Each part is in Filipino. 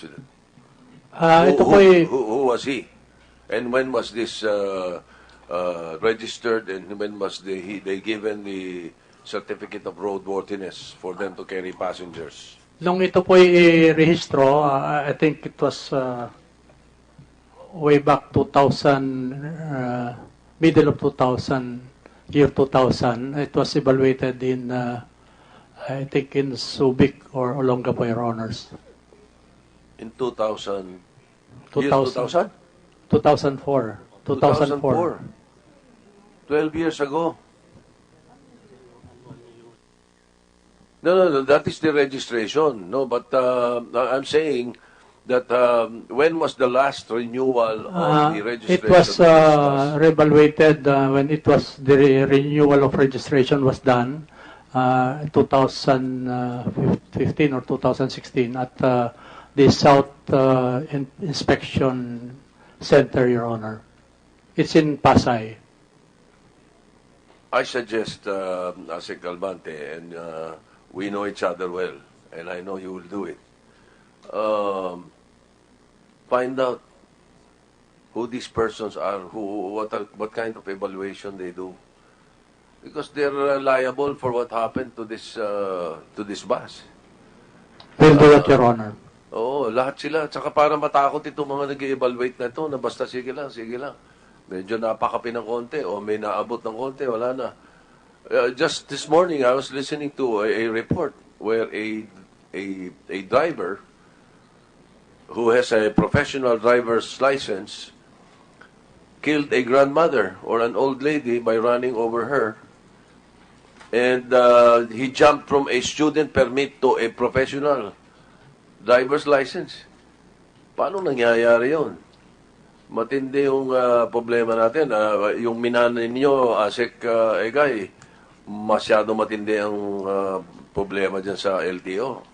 Ito po Who was he? And when was this registered, and when was they given the certificate of roadworthiness for them to carry passengers? nung ito po i-rehistro, I think it was way back 2000, middle of 2000, year 2000. It was evaluated in, I think in Subic or Olongapo, Your Honors. In 2000? 2000? 2004. 2004. 12 years ago. No, that is the registration. No, but I'm saying that when was the last renewal of the registration? It was reevaluated when it was the renewal of registration was done, 2015 or 2016 at the South Inspection Center, Your Honor. It's in Pasay. I suggest, Asik Galvante, and we know each other well, and I know you will do it. Find out who these persons are, what kind of evaluation they do, because they're liable for what happened to this bus. Will do that, Your Honor. Oo, lahat sila. Tsaka para matakot itong mga nag-evaluate na ito, na basta sige lang. Medyo napakapi ng konti, o may naabot ng konti, wala na. Just this morning, I was listening to a report where a driver who has a professional driver's license killed a grandmother or an old lady by running over her. And he jumped from a student permit to a professional driver's license. Paano nangyayari yun? Matindi yung problema natin. Yung minanan ninyo, Asik Egay, masyado matindi ang problema dyan sa LTO.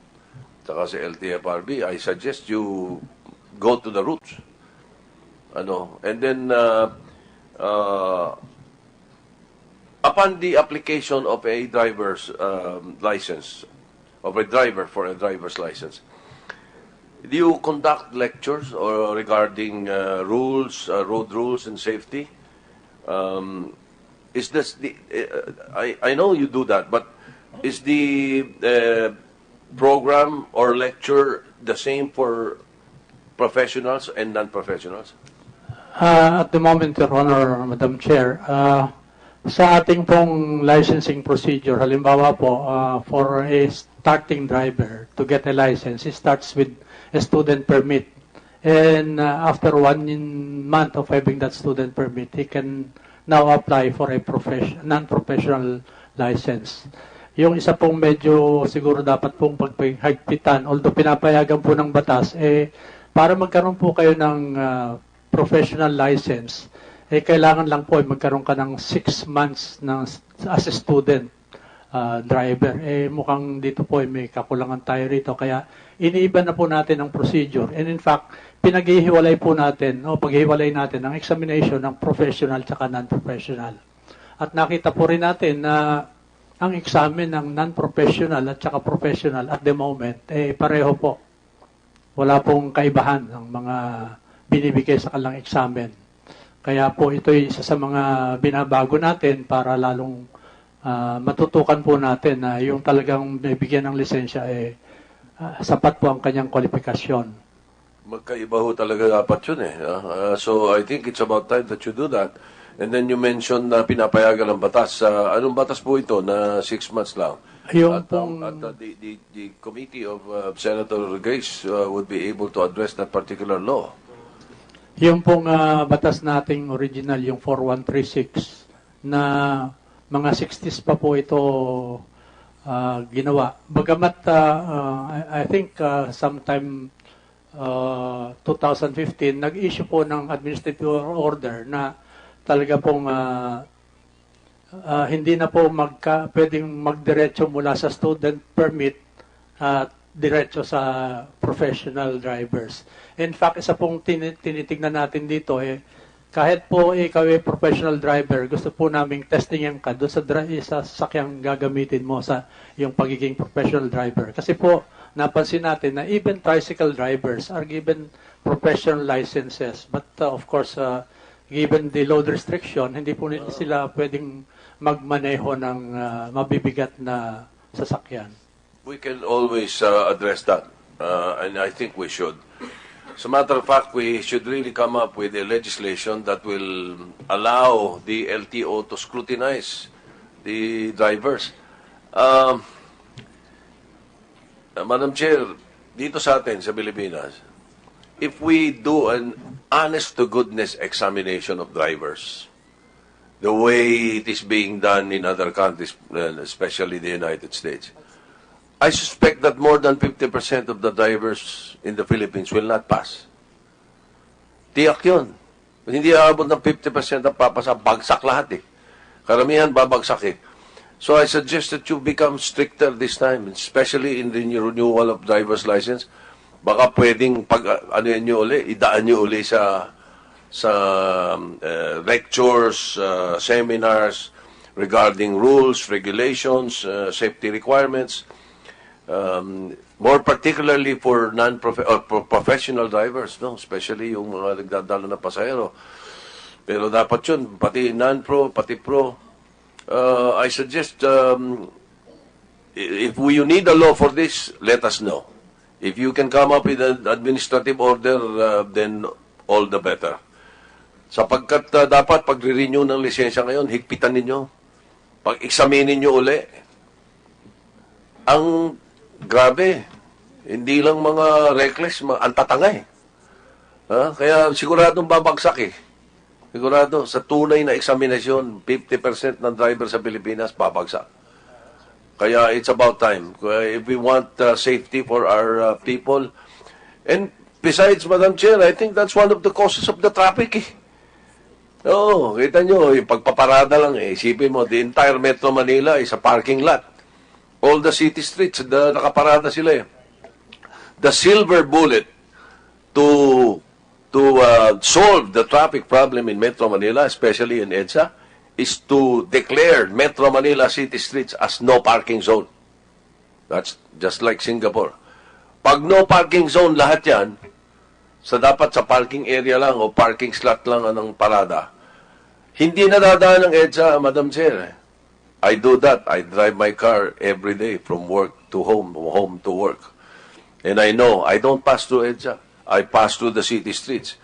Saka sa LTFRB. I suggest you go to the roots. And then, upon the application of a driver's license, of a driver for a driver's license, do you conduct lectures or regarding rules, road rules and safety? Is this the? I know you do that, but is the program or lecture the same for professionals and non-professionals? At the moment, Your Honor, Madam Chair, sa ating pong licensing procedure, halimbawa po, for a starting driver to get a license, it starts with a student permit. And after 1 month of having that student permit, he can now apply for a non-professional license. Yung isa pong medyo siguro dapat pong pagpahigpitan, although pinapayagan po ng batas, para magkaroon po kayo ng professional license, kailangan lang po magkaroon ka ng 6 months as a student driver. Mukhang dito po may kakulangan tayo rito. Kaya iniiba na po natin ang procedure. And in fact, pinaghihiwalay po natin, paghihiwalay natin ang examination ng professional at non-professional. At nakita po rin natin na ang examen ng non-professional at saka professional at the moment, pareho po. Wala pong kaibahan ng mga binibigay sa kanilang examen. Kaya po ito'y isa sa mga binabago natin para lalong matutukan po natin na yung talagang bibigyan ng lisensya sapat po ang kanyang kwalifikasyon. Magkaiba ho talaga dapat yun So I think it's about time that you do that. And then you mentioned na pinapayagan ng batas. Anong batas po ito na 6 months lang? Yung the committee of Senator Grace would be able to address that particular law. Yung pong batas nating original, yung 4136, na mga 60s pa po ito ginawa. Bagamat, I think sometime 2015, nag-issue po ng administrative order na talaga pong hindi na po pwedeng magdiretso mula sa student permit at diretso sa professional drivers. In fact, isa pong tinitignan natin dito kahit po ikaw ay professional driver, gusto po naming testingin ka doon sa sasakyang gagamitin mo sa yung pagiging professional driver. Kasi po, napansin natin na even tricycle drivers are given professional licenses. But of course, given the load restriction, hindi po sila pwedeng magmaneho ng mabibigat na sasakyan. We can always address that, and I think we should. As a matter of fact, we should really come up with a legislation that will allow the LTO to scrutinize the drivers. Madam Chair, dito sa atin, sa Pilipinas, if we do an honest-to-goodness examination of drivers, the way it is being done in other countries, especially the United States, I suspect that more than 50% of the drivers in the Philippines will not pass. Tiyak yun. Hindi aabot ng 50% ang papasa, bagsak lahat eh. Karamihan babagsak eh. So I suggest that you become stricter this time, especially in the renewal of driver's license. Baka pwedeng idaan nyo uli sa lectures, seminars regarding rules, regulations, safety requirements. More particularly for professional drivers, no? Especially yung mga nagdadala na pasahero. Pero dapat yun, pati non-pro, pati pro. I suggest, if you need a law for this, let us know. If you can come up with an administrative order, then all the better. Sapagkat dapat pag-renew ng lisensya ngayon, higpitan ninyo. Pag-examinin nyo uli. Ang grabe, hindi lang mga reckless, ang tatanga eh. Kaya siguradong babagsak eh. Sigurado, sa tunay na eksaminasyon, 50% ng driver sa Pilipinas babagsak. Kaya it's about time. If we want safety for our people. And besides, Madam Chair, I think that's one of the causes of the traffic eh. Oo, kita nyo, yung pagpaparada lang eh. Isipin mo, the entire Metro Manila is a parking lot. All the city streets, nakaparada sila eh. The silver bullet to solve the traffic problem in Metro Manila, especially in EDSA, is to declare Metro Manila city streets as no parking zone. That's just like Singapore. Pag no parking zone lahat yan, dapat sa parking area lang o parking slot lang ang parada, hindi na dadaan ng EDSA, Madam Chair. I do that. I drive my car every day from work to home to work. And I know, I don't pass through EDSA. I pass through the city streets.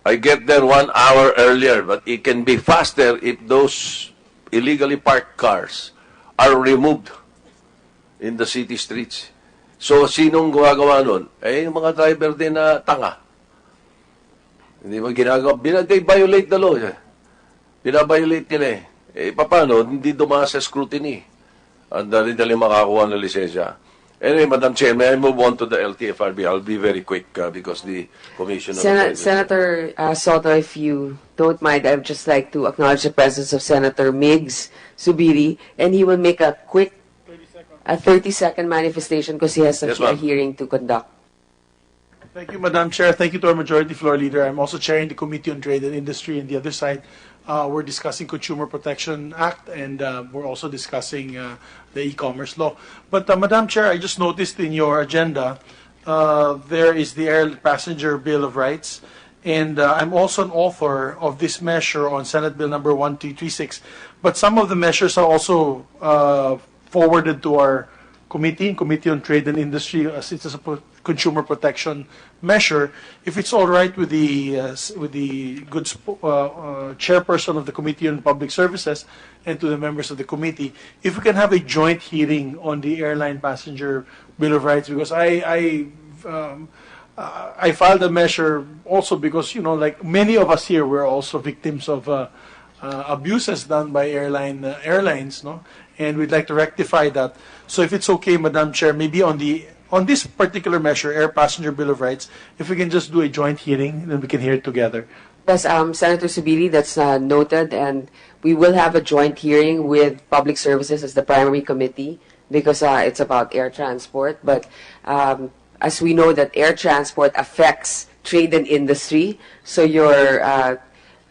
I get there 1 hour earlier, but it can be faster if those illegally parked cars are removed in the city streets. So, sinong gumagawa nun? Yung mga driver din na tanga. Hindi ba ginagawa? They violate the law. Binabiolate nila eh. Paano? Hindi dumaan sa scrutiny. Ang dali-dali makakuha ng lisensya. Anyway, Madam Chair, may I move on to the LTFRB? I'll be very quick because the Commission... Senator Soto, if you don't mind, I would just like to acknowledge the presence of Senator Migs Subiri, and he will make a quick 30-second manifestation because he has a hearing to conduct. Thank you, Madam Chair. Thank you to our Majority Floor Leader. I'm also chairing the Committee on Trade and Industry, and the other side, we're discussing Consumer Protection Act, and we're also discussing the e-commerce law. But Madam Chair, I just noticed in your agenda, there is the Air Passenger Bill of Rights, and I'm also an author of this measure on Senate Bill number 1236. But some of the measures are also forwarded to our Committee on Trade and Industry, as it's a consumer protection measure. If it's all right with the good chairperson of the Committee on Public Services and to the members of the committee, if we can have a joint hearing on the Airline Passenger Bill of Rights, because I filed a measure also because, you know, like many of us here, we're also victims of abuses done by airlines, no? And we'd like to rectify that. So if it's okay, Madam Chair, maybe on this particular measure, Air Passenger Bill of Rights, if we can just do a joint hearing, then we can hear it together. Yes, Senator Subiri, that's noted, and we will have a joint hearing with Public Services as the primary committee because it's about air transport. But as we know that air transport affects trade and industry, so your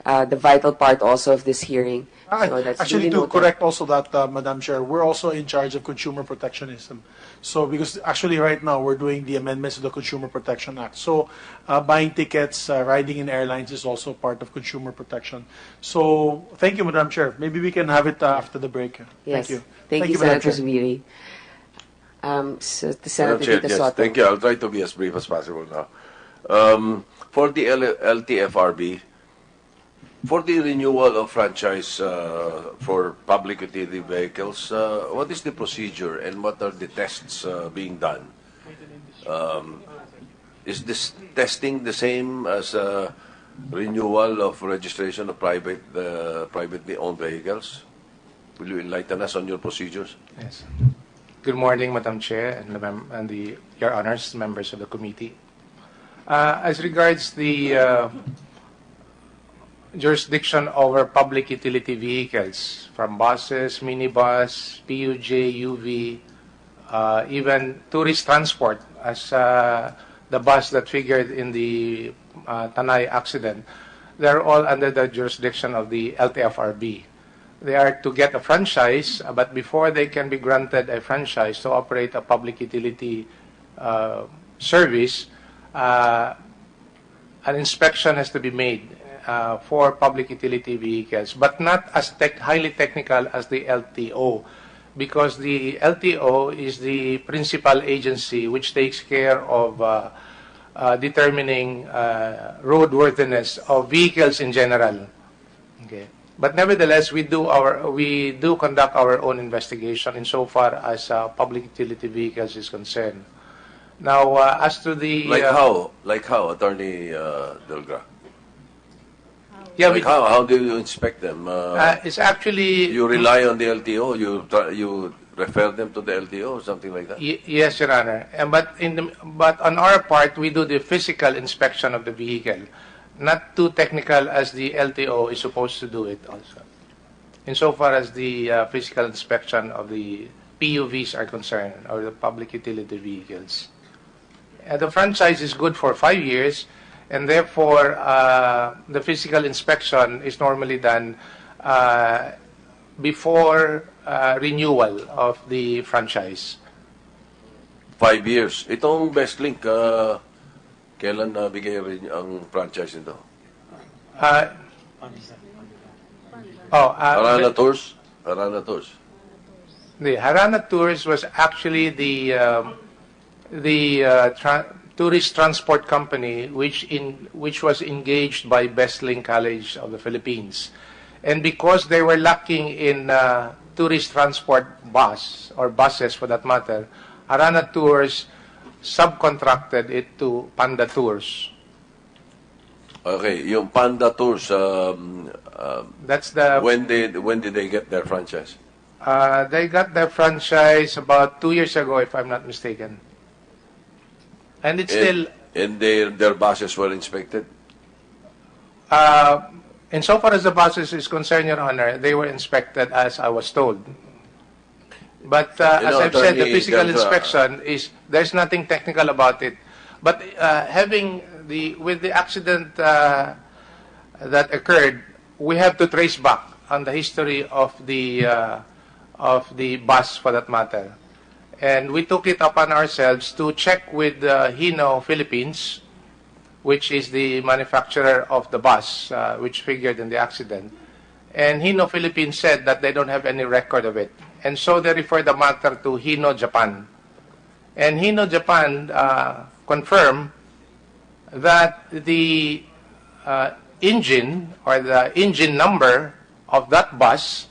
the vital part also of this hearing. So that's Actually, duly to noted. correct also that, Madam Chair, we're also in charge of consumer protectionism. So, because actually right now we're doing the amendments to the Consumer Protection Act. So, buying tickets, riding in airlines is also part of consumer protection. So, thank you, Madam Chair. Maybe we can have it after the break. Yes. Thank you. Thank you, Madam Senator Chair. Zubiri. So, the Madam Senator Chair, Tita yes, Soto. thank you. I'll try to be as brief as possible now. For the LTFRB, for the renewal of franchise for public utility vehicles, what is the procedure and what are the tests being done? Is this testing the same as renewal of registration of privately owned vehicles? Will you enlighten us on your procedures? Yes. Good morning, Madam Chair and Your Honors, members of the committee. As regards the jurisdiction over public utility vehicles, from buses, minibus, PUJ, UV, even tourist transport, as the bus that figured in the Tanay accident, they're all under the jurisdiction of the LTFRB. They are to get a franchise, but before they can be granted a franchise to operate a public utility service, an inspection has to be made for public utility vehicles, but not as highly technical as the LTO, because the LTO is the principal agency which takes care of determining roadworthiness of vehicles in general. Okay. But nevertheless, we do conduct our own investigation insofar as public utility vehicles is concerned. Now, as to the Like how, Attorney Delgra? yeah, Like how do you inspect them? it's actually You rely on the LTO. You refer them to the LTO or something like that. Yes, Your Honor. But on our part, we do the physical inspection of the vehicle, not too technical as the LTO is supposed to do it also. Insofar as the physical inspection of the PUVs are concerned, or the public utility vehicles. The franchise is good for 5 years, and therefore the physical inspection is normally done before renewal of the franchise. 5 years. Itong BestLink, kailan nabigay rin ang franchise nito? Harana Tours? Harana Tours. The Harana Tours was actually the tourist transport company which was engaged by BestLink College of the Philippines, and because they were lacking in tourist transport buses for that matter, Harana Tours subcontracted it to Panda Tours. Okay, yung Panda Tours, That's the when did they get their franchise? they got their franchise about 2 years ago, if I'm not mistaken. And it's still, And their buses were inspected? insofar as the buses is concerned, Your Honor, they were inspected as I was told. But as know, I've said, the Attorney physical Delgra, inspection there's nothing technical about it. But with the accident that occurred, we have to trace back on the history of the bus for that matter. And we took it upon ourselves to check with Hino Philippines, which is the manufacturer of the bus, which figured in the accident. And Hino Philippines said that they don't have any record of it. And so they referred the matter to Hino Japan. And Hino Japan confirmed that the engine or the engine number of that bus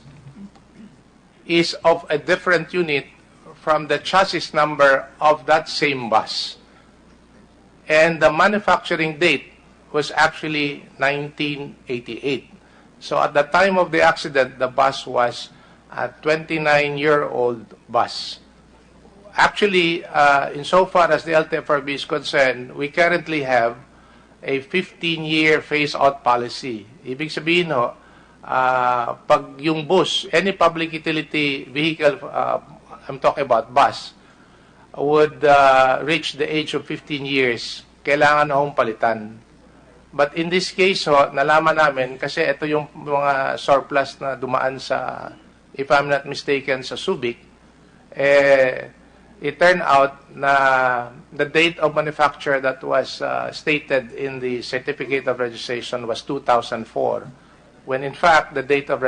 is of a different unit from the chassis number of that same bus. And the manufacturing date was actually 1988. So at the time of the accident, the bus was a 29-year-old bus. Actually, insofar as the LTFRB is concerned, we currently have a 15-year phase-out policy. Ibig sabihin ho, pag yung bus, any public utility vehicle, I'm talking about bus, would reach the age of 15 years, kailangan na hong palitan. But in this case, ho, nalaman namin, kasi ito yung mga surplus na dumaan sa, if I'm not mistaken, sa Subic, it turned out na the date of manufacture that was stated in the certificate of registration was 2004, when in fact the date of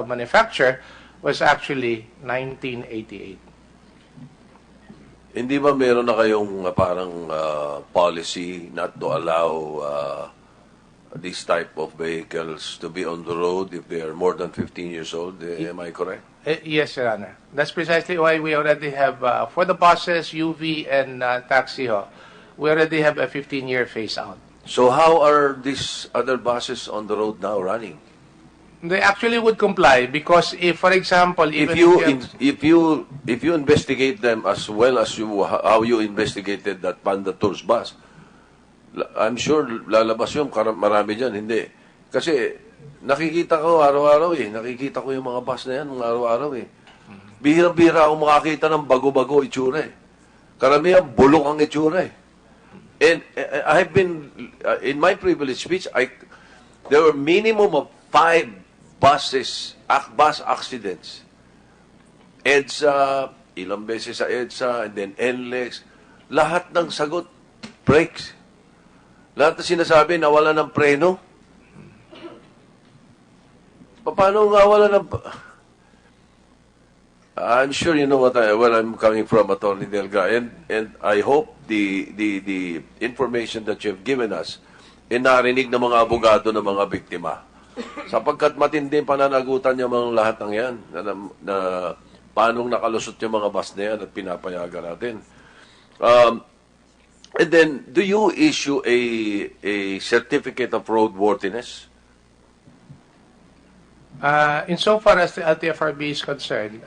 manufacture was actually 1988. Hindi ba meron na kayong parang policy not to allow this type of vehicles to be on the road if they are more than 15 years old? Am I correct? Yes, Your Honor. That's precisely why we already have, for the buses, UV, and taxi, ho, we already have a 15-year phase-out. So how are these other buses on the road now running? They actually would comply because if, for example, even If you investigate them as well as how you investigated that Panda Tours bus, I'm sure lalabas yung marami dyan. Hindi. Kasi nakikita ko araw-araw Nakikita ko yung mga bus na yan araw-araw Bihira-bihira ako makakita ng bago-bago itsura Karamihan bulok ang itsura And I've been, in my privilege speech, there were minimum of 5 bus accidents. EDSA, ilang beses sa EDSA, and then NLEX. Lahat ng sagot, brakes. Lahat na sinasabi, nawala ng preno. Paano nga wala ng... I'm sure you know where I'm coming from, Atty. Delga, and I hope the information that you've given us narinig ng mga abogado ng mga biktima. Sapagkat matinding pananagutan yung mga lahat ng yan na paanong nakalusot yung mga bus na yan at pinapayagan natin. And then, do you issue a certificate of roadworthiness? Insofar as the LTFRB is concerned,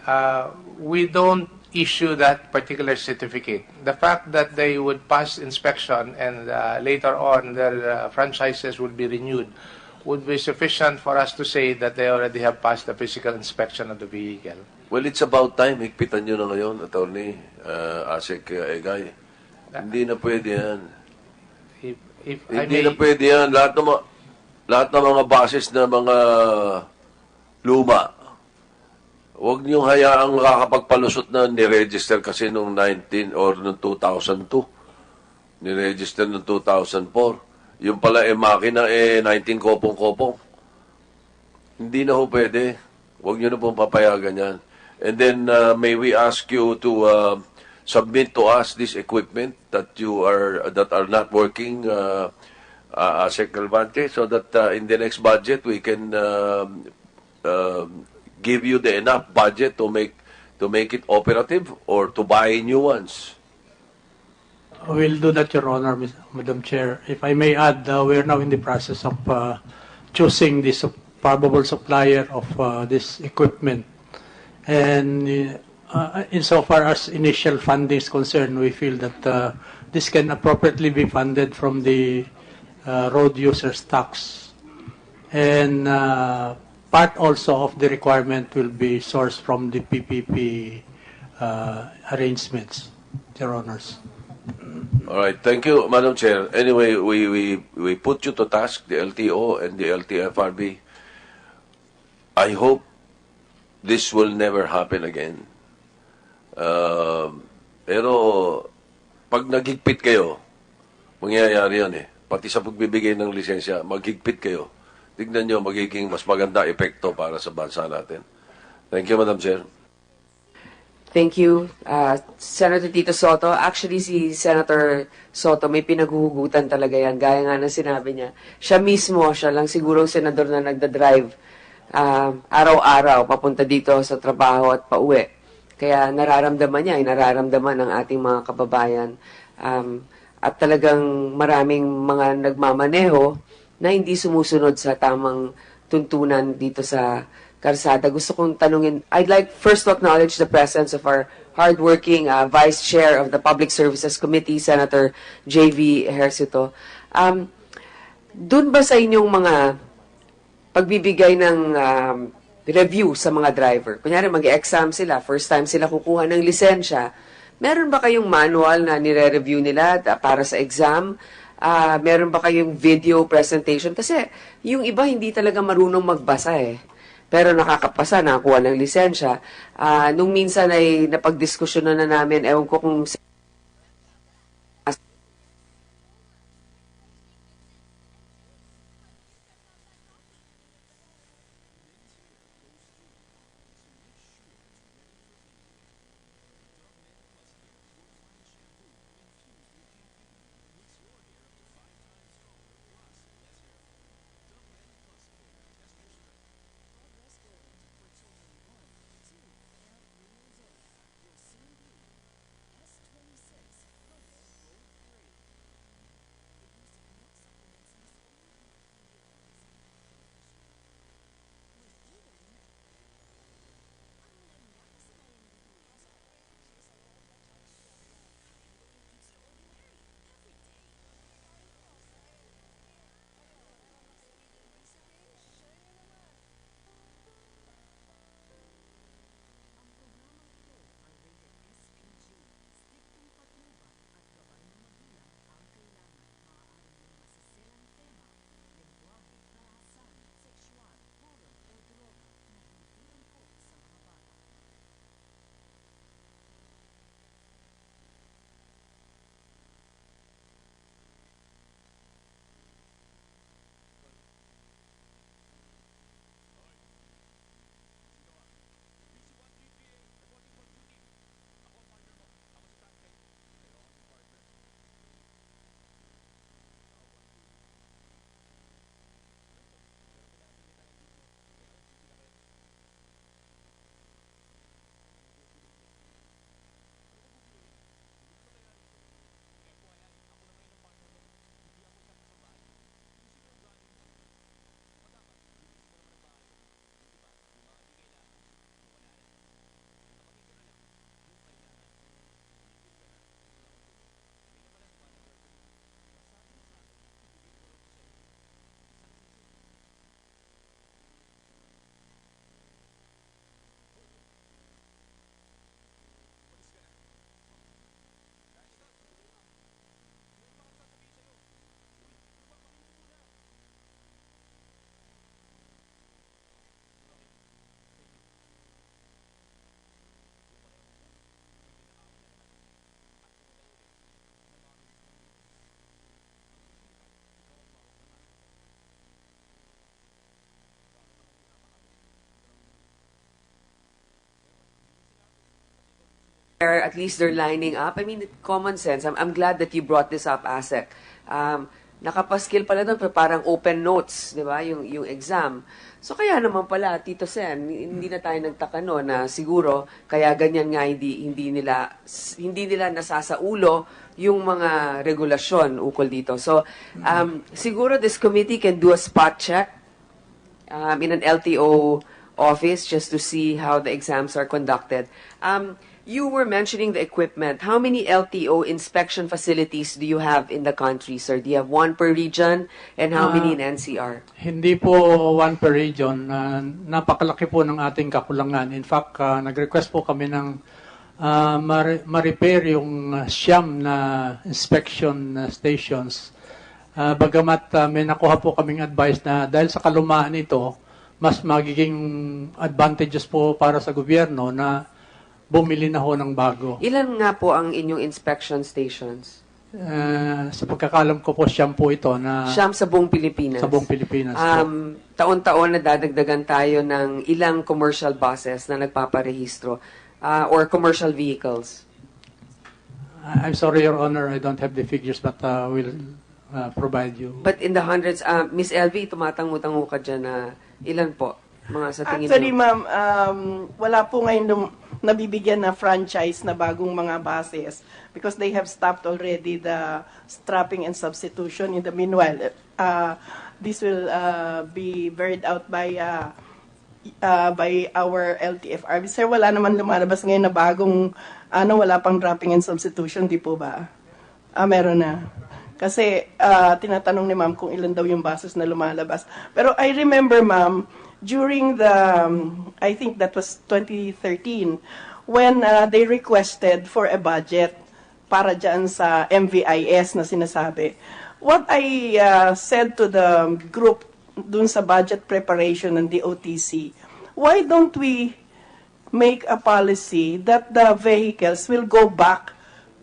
we don't issue that particular certificate. The fact that they would pass inspection and later on their franchises would be renewed would be sufficient for us to say that they already have passed the physical inspection of the vehicle. Well, it's about time. Higpitan nyo na ngayon, Atty. Asek Egay. Hindi na pwede yan. If I Hindi may, na pwede yan. Lahat ng mga bases na mga luma, huwag niyong hayaang makakapagpalusot na niregister kasi noong 19 or noong 2002. Niregister noong 2004. Yung pala makina 19 kopong-kopong. Hindi na ho pwede. Huwag niyo na pong papayagan yan. And then, may we ask you to submit to us this equipment that are not working, Asek Calvante, so that in the next budget we can give you the enough budget to make it operative or to buy new ones. We'll do that, Your Honor, Madam Chair. If I may add, we're now in the process of choosing the probable supplier of this equipment. And insofar as initial funding is concerned, we feel that this can appropriately be funded from the road users tax. And part also of the requirement will be sourced from the PPP arrangements, Your Honors. All right, thank you, Madam Chair. Anyway, we put you to task, the LTO and the LTFRB. I hope this will never happen again. Pero pag naghigpit kayo, mangyayari yan Pati sa pagbibigay ng lisensya, maghigpit kayo. Tignan nyo, magiging mas maganda epekto para sa bansa natin. Thank you, Madam Chair. Thank you, Senator Tito Soto. Actually, si Senator Soto, may pinaghuhugutan talaga yan. Gaya nga na sinabi niya. Siya mismo, siya lang siguro ang senador na nagda-drive araw-araw papunta dito sa trabaho at pauwi. Kaya nararamdaman niya, nararamdaman ng ating mga kababayan. At talagang maraming mga nagmamaneho na hindi sumusunod sa tamang tuntunan dito sa karsada. Gusto kong tanungin, I'd like first to acknowledge the presence of our hardworking Vice Chair of the Public Services Committee, Senator J.V. Ejercito. Doon ba sa inyong mga pagbibigay ng review sa mga driver? Kunyari, mag-exam sila, first time sila kukuha ng lisensya. Meron ba kayong manual na nire-review nila para sa exam? Meron ba kayong video presentation? Kasi yung iba hindi talaga marunong magbasa eh. Pero nakakapasa, nakakuha ng lisensya. Nung minsan ay napagdiskusyonan na namin, ewan ko kung at least they're lining up. I mean, common sense. I'm glad that you brought this up, ASEC. Nakapaskil pala doon, parang open notes, di ba, yung exam. So kaya naman pala, Tito Sen, hindi na tayo nagtaka no, na siguro, kaya ganyan nga hindi nila nasasaulo yung mga regulasyon ukol dito. So, siguro this committee can do a spot check in an LTO office just to see how the exams are conducted. You were mentioning the equipment. How many LTO inspection facilities do you have in the country, sir? Do you have one per region? And how many in NCR? Hindi po one per region. Napakalaki po ng ating kakulangan. In fact, nag-request po kami ng ma-repair yung siyam na inspection stations. Bagamat may nakuha po kaming advice na dahil sa kalumaan ito, mas magiging advantageous po para sa gobyerno na bumili na ho ng bago. Ilan nga po ang inyong inspection stations? Sa pagkakalam ko po, siyam po ito na Siyam sa buong Pilipinas. sa buong Pilipinas. Taon-taon na dadagdagan tayo ng ilang commercial buses na nagpaparehistro or commercial vehicles. I'm sorry, Your Honor, I don't have the figures but we'll provide you. But in the hundreds, Miss LV, tumatango-tango ka dyan na ilan po? Mga sa tingin Actually, mo? ma'am, wala po ngayon nabibigyan na franchise na bagong mga buses because they have stopped already the strapping and substitution. In the meanwhile, this will be buried out by our LTFRB. Sir, wala naman lumalabas ngayon na bagong, wala pang dropping and substitution, di po ba? Meron na. Kasi tinatanong ni ma'am kung ilan daw yung buses na lumalabas. Pero I remember, ma'am, during the, I think that was 2013, when they requested for a budget para dyan sa MVIS na sinasabi. What I said to the group dun sa budget preparation ng DOTC, why don't we make a policy that the vehicles will go back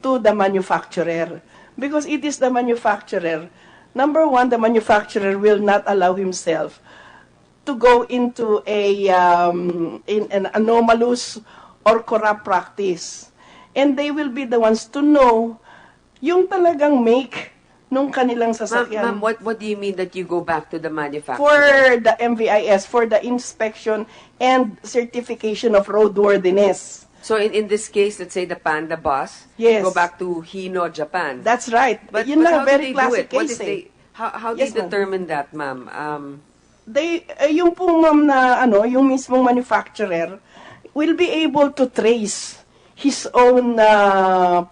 to the manufacturer? Because it is the manufacturer. Number one, the manufacturer will not allow himself to go into in an anomalous or corrupt practice. And they will be the ones to know yung talagang make nung kanilang sasakyan. Ma'am, what do you mean that you go back to the manufacturer? For the MVIS, for the inspection and certification of roadworthiness. So in this case, let's say the Panda bus, Yes. go back to Hino, Japan. That's right. but Yun but na, how do very they do classic it? What case if they, how Yes, they ma'am. determine that, ma'am? Yung pong ma'am na yung mismong manufacturer will be able to trace his own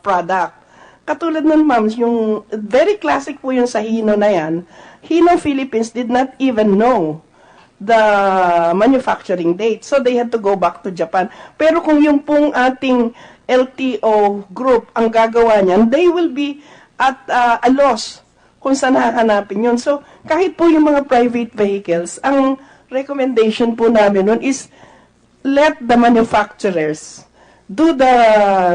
product. Katulad nun ma'am, yung very classic po yung sa Hino na yan. Hino Philippines did not even know the manufacturing date. So they had to go back to Japan. Pero kung yung pong ating LTO group ang gagawa niyan, they will be at a loss kung saan hahanapin yun. So kahit po yung mga private vehicles, ang recommendation po namin nun is let the manufacturers do the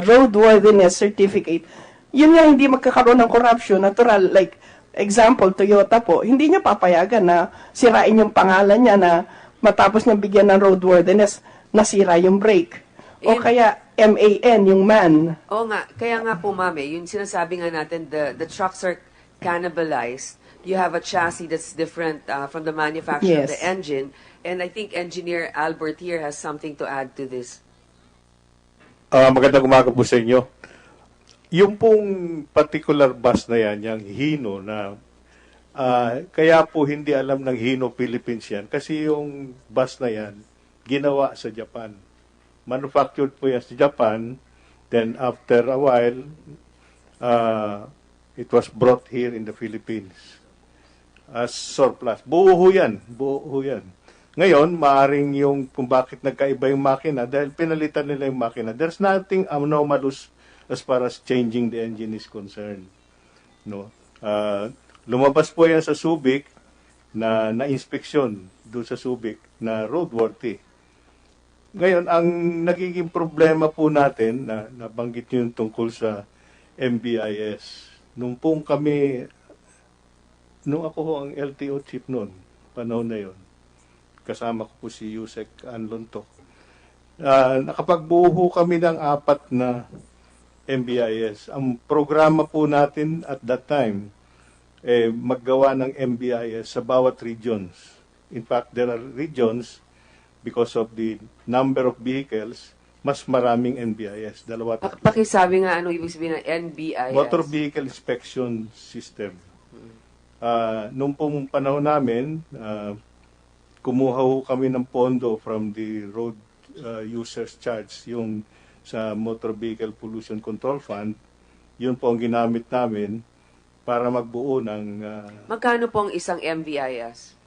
roadworthiness certificate. Yun nga, hindi magkakaroon ng corruption. Natural, like, example, Toyota po, hindi niya papayagan na sirain yung pangalan niya na matapos niya bigyan ng roadworthiness, nasira yung brake. O And- kaya, MAN, yung man. Oo nga, kaya nga po, ma'am, yung sinasabi nga natin, the trucks are cannibalized. You have a chassis that's different from the manufacturer of Yes. the engine. And I think Engineer Albert here has something to add to this. Magandang umaga po sa inyo. Yung pong particular bus na yan, yung Hino, na kaya po hindi alam ng Hino Philippines yan. Kasi yung bus na yan, ginawa sa Japan. Manufactured po yan sa Japan. Then after a while, it was brought here in the Philippines as surplus. Buo ho yan. Buo ho yan. Ngayon, maaring yung kung bakit nagkaiba yung makina, dahil pinalitan nila yung makina. There's nothing anomalous as far as changing the engine is concerned. No? Lumabas po yan sa Subic na inspeksyon doon sa Subic na roadworthy. Ngayon, ang nagiging problema po natin, na nabanggit nyo yung tungkol sa MBIS, nung ako ho ang LTO chief noon, panahon na yon, kasama ko po si Yusek Anlonto, nakapagbuo ho kami ng 4 na MBIS. Ang programa po natin at that time, maggawa ng MBIS sa bawat regions. In fact, there are regions, because of the number of vehicles, mas maraming MBIS. Dalawa, tatlo. Pakisabi nga ano ibig sabihin ng NBIS. Motor Vehicle Inspection System. Nung pong panahon namin, kumuha ho kami ng pondo from the road users charge, yung sa Motor Vehicle Pollution Control Fund. Yun po ang ginamit namin para magbuo ng... Magkano po ang isang MVIS?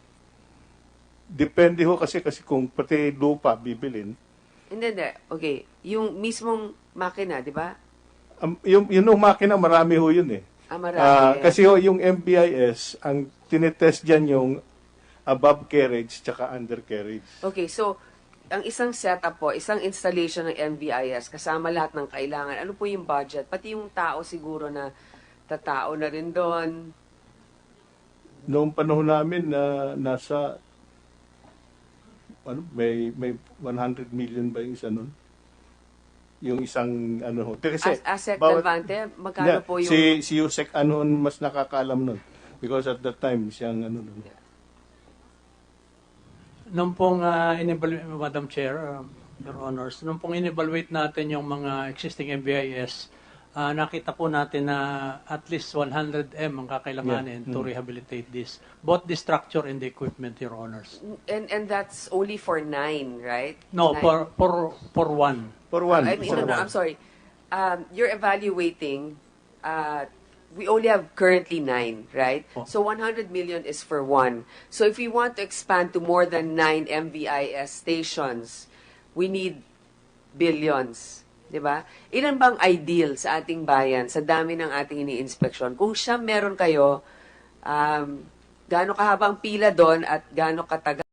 depende ho kasi kung pati lupa bibilin. Hindi. Okay. Yung mismong makina, di ba? Yung makina, marami ho yun eh. Marami. Kasi ho, yung MBIS, ang tinetest dyan yung above carriage tsaka undercarriage. Okay, so, ang isang setup po, isang installation ng MVIS, kasama lahat ng kailangan, ano po yung budget? Pati yung tao siguro na tatao na rin doon. Noong panahon namin na nasa may 100 million ba yung isa nun? Yung isang ano ho. Kasi Asset Delvante, magkano po yung... Si Yusek mas nakakaalam nun. Because at that time, siyang nun. Nung pong in-evaluate, Madam Chair, Your Honors, nung pong in-evaluate natin yung mga existing MVIS, nakita po natin na at least 100 M ang kakailanganin to rehabilitate this. Both the structure and the equipment, Your Honors. And that's only for 9, right? No, 9. for one. For one. I mean, no, I'm sorry. You're evaluating, we only have currently 9, right? Oh. So 100 million is for one. So if we want to expand to more than 9 MVIS stations, we need billions. Di ba? Ilan bang ideal sa ating bayan, sa dami ng ating ini-inspeksyon? Kung siya meron kayo, gaano kahaba ang pila doon at gaano katagal